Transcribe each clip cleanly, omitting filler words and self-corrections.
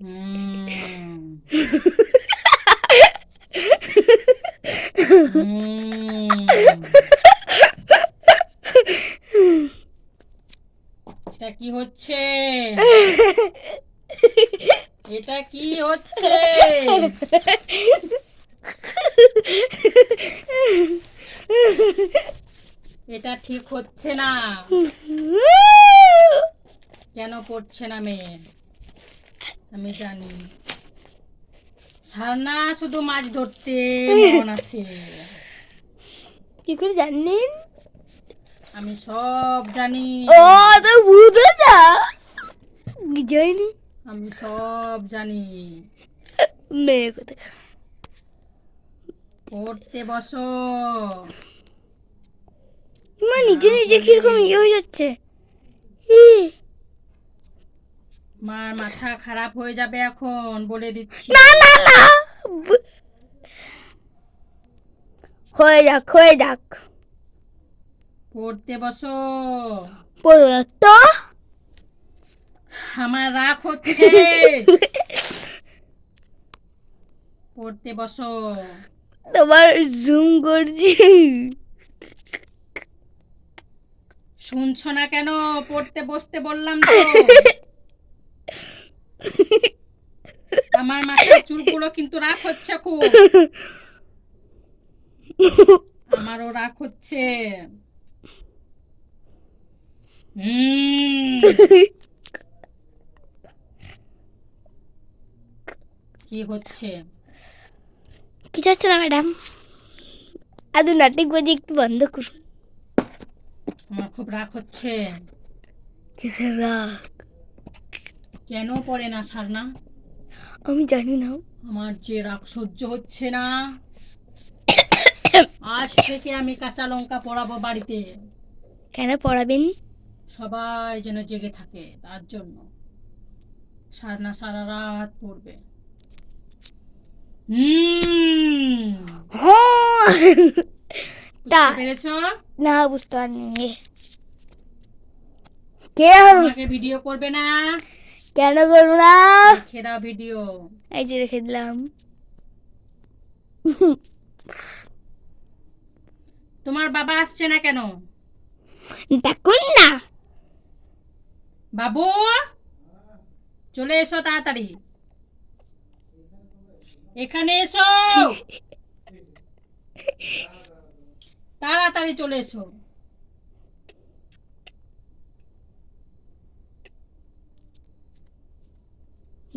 হুম। এটা কি হচ্ছে? এটা কি হচ্ছে? এটা ঠিক হচ্ছে না। কেন পড়ছে না মেয়ে? আমি জানি। সারনা শুধু মাছ ধরতে মন আছে। কি করে জানেন? আমি সব জানি। ও তো বুঝো না বুঝাইনি। আমি সব জানি। মেয়ে কথা পড়তে বসো। মা না নিজে নিজে হলে কিরকম ইয়ে হয়ে যাচ্ছে। মার মাথা খারাপ হয়ে যাবে এখন, বলে দিচ্ছি। না না না হয়ে যাক হয়ে যাক। পড়তে বসো। পড়ো না তো। আমার রাগ হচ্ছে। পড়তে বসো। তোমার জুম করছি। শুনছো না কেন? পড়তে বসতে বললাম তো। আমার মাথার চুলগুলো কিন্তু রাগ হচ্ছে খুব। আমারও রাগ হচ্ছে। কি হচ্ছে? কিছু হচ্ছে না ম্যাডাম। আদু নাটকবাজি একটু বন্ধ করুন। আমার খুব রাগ হচ্ছে। কিসের রাগ? কেন পড়ে না সারনা? আমি জানি না। আমার যে রাগ সহ্য হচ্ছে না। আজ থেকে আমি কাঁচা লঙ্কা পোড়াবো বাড়িতে। কেন পড়াবেন? সবাই যেন জেগে থাকে, তার জন্য। সারনা সারা রাত পড়বে। বুঝতে পেরেছ? না বুঝতে পারিনি। কে আমাকে ভিডিও করবে না? কেন করবো না? রেখে দাও ভিডিও। এই যে রেখে দিলাম। তোমার বাবা আসছে না কেন? দেখুন না। বাবু, চলে এসো তাড়াতাড়ি। এখানে এসো, তাড়াতাড়ি চলে এসো।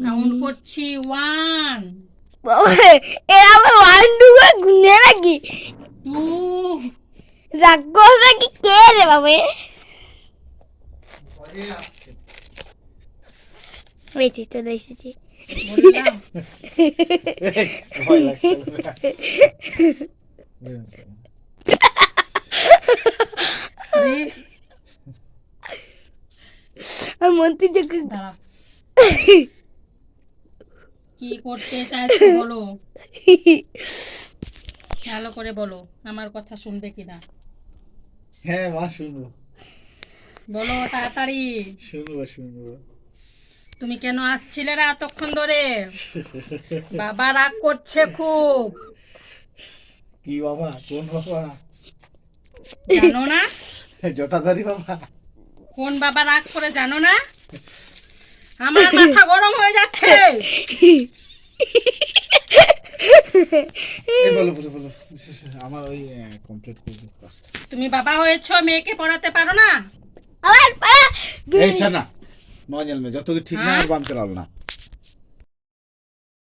কাউন্ট করছি, 1 এরা আমার 1 2 করে গুনে নাকি? 2 রাক্ষস নাকি কে রে বাবা? হয়েছে চলে এসেছি। বললাম। মন্ত্রী যখন দাঁড়া, কি করতে চাইছো বলো, ভালো করে বলো। আমার কথা শুনবে কিনা? হ্যাঁ মা শুনবো। বলো তাড়াতাড়ি। শুনবো। তুমি কেন আসছিলে না এতক্ষণ ধরে? বাবা রাগ করছে খুব। কি বাবা? কোন বাবা? জানো না? জটাধারী বাবা? কোন বাবা রাগ করে জানো না? আমার মাথা গরম হয়ে যাচ্ছে। বলো আমার ওই কমপ্লিট করে দিও কাজটা। তুমি বাবা হয়েছো, মেয়েকে পড়াতে পারো না? আমার এই সানা নজল মে যত কি ঠিক না আর বাম চলাল না।